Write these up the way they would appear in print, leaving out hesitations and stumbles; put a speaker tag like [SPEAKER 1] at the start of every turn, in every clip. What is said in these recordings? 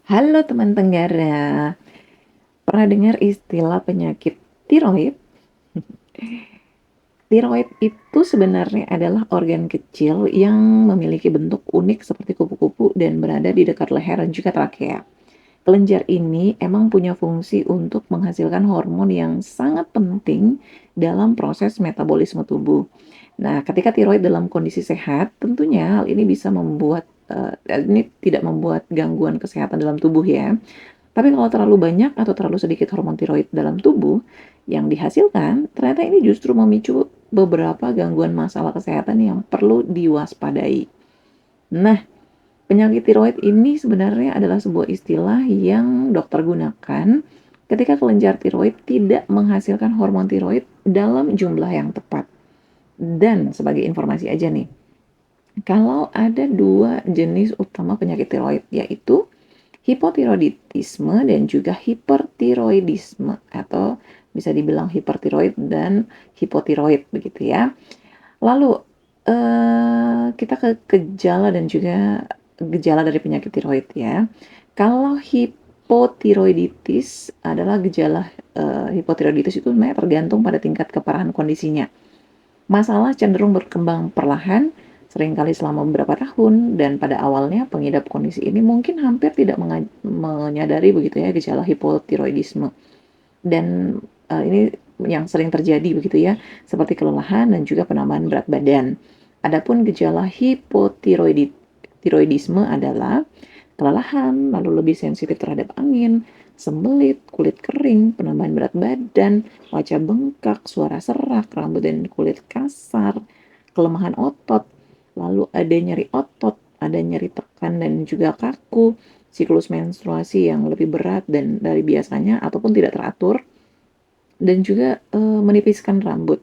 [SPEAKER 1] Halo teman Tenggara, pernah dengar istilah penyakit tiroid? Tiroid itu sebenarnya adalah organ kecil yang memiliki bentuk unik seperti kupu-kupu dan berada di dekat leher dan juga trakea. Kelenjar ini emang punya fungsi untuk menghasilkan hormon yang sangat penting dalam proses metabolisme tubuh. Nah, ketika tiroid dalam kondisi sehat, tentunya hal ini bisa membuat ini tidak membuat gangguan kesehatan dalam tubuh ya. Tapi kalau terlalu banyak atau terlalu sedikit hormon tiroid dalam tubuh yang dihasilkan, ternyata ini justru memicu beberapa gangguan masalah kesehatan yang perlu diwaspadai. Nah, penyakit tiroid ini sebenarnya adalah sebuah istilah yang dokter gunakan ketika kelenjar tiroid tidak menghasilkan hormon tiroid dalam jumlah yang tepat. Dan sebagai informasi aja nih, kalau ada dua jenis utama penyakit tiroid, yaitu hipotiroidisme dan juga hipertiroidisme atau bisa dibilang hipertiroid dan hipotiroid begitu ya. Lalu kita ke gejala dan juga gejala dari penyakit tiroid ya. Kalau hipotiroiditis adalah gejala hipotiroiditis itu sebenarnya tergantung pada tingkat keparahan kondisinya. Masalah cenderung berkembang perlahan, seringkali selama beberapa tahun, dan pada awalnya pengidap kondisi ini mungkin hampir tidak menyadari begitu ya gejala hipotiroidisme. Dan ini yang sering terjadi begitu ya, seperti kelelahan dan juga penambahan berat badan. Adapun gejala hipotiroidisme adalah kelelahan, lalu lebih sensitif terhadap angin, sembelit, kulit kering, penambahan berat badan, wajah bengkak, suara serak, rambut dan kulit kasar, kelemahan otot, lalu ada nyeri otot, ada nyeri tekan dan juga kaku, siklus menstruasi yang lebih berat dan dari biasanya ataupun tidak teratur, dan juga menipiskan rambut,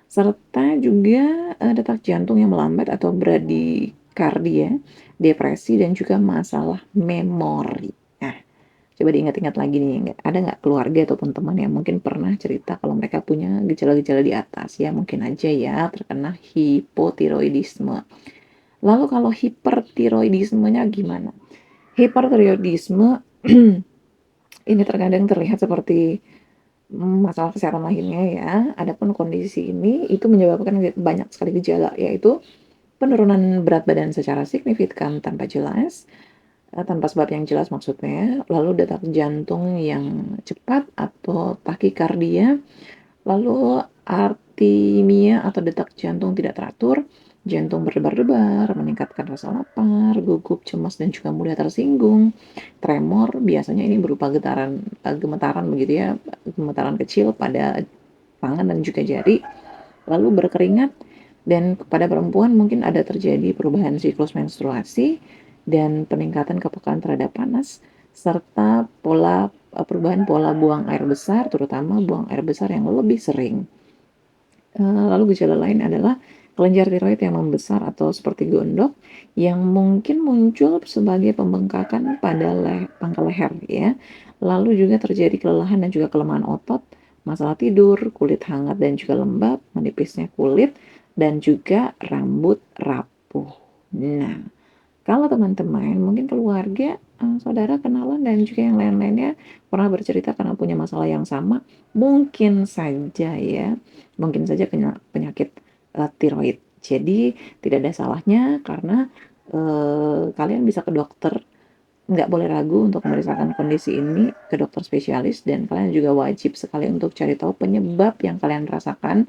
[SPEAKER 1] serta juga detak jantung yang melambat atau bradikardia, depresi, dan juga masalah memori. Nah, coba diingat-ingat lagi nih, ada nggak keluarga ataupun teman yang mungkin pernah cerita kalau mereka punya gejala-gejala di atas ya, mungkin aja ya terkena hipotiroidisme. Lalu kalau hipertiroidismenya gimana? Hipertiroidisme ini terkadang terlihat seperti masalah kesehatan lainnya ya. Adapun kondisi ini itu menyebabkan banyak sekali gejala, yaitu penurunan berat badan secara signifikan tanpa jelas, tanpa sebab yang jelas maksudnya, lalu detak jantung yang cepat atau takikardia, lalu artimia atau detak jantung tidak teratur, jantung berdebar-debar, meningkatkan rasa lapar, gugup, cemas, dan juga mudah tersinggung. Tremor biasanya ini berupa gemetaran begitu ya, gemetaran kecil pada tangan dan juga jari, lalu berkeringat, dan pada perempuan mungkin ada terjadi perubahan siklus menstruasi dan peningkatan kepekaan terhadap panas, serta perubahan pola buang air besar, terutama buang air besar yang lebih sering. Lalu gejala lain adalah kelenjar tiroid yang membesar atau seperti gondok yang mungkin muncul sebagai pembengkakan pada pangkal leher ya. Lalu juga terjadi kelelahan dan juga kelemahan otot, masalah tidur, kulit hangat dan juga lembab, menipisnya kulit, dan juga rambut rapuh. Nah, kalau teman-teman, mungkin keluarga, saudara, kenalan, dan juga yang lain-lainnya pernah bercerita karena punya masalah yang sama, mungkin saja ya, mungkin saja kena penyakit tiroid. Jadi tidak ada salahnya karena kalian bisa ke dokter, nggak boleh ragu untuk memeriksakan kondisi ini ke dokter spesialis, dan kalian juga wajib sekali untuk cari tahu penyebab yang kalian rasakan.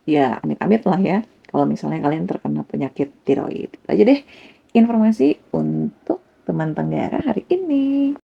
[SPEAKER 1] Ya, amit-amit lah ya, kalau misalnya kalian terkena penyakit tiroid. Itu aja deh informasi untuk teman Tenggara hari ini.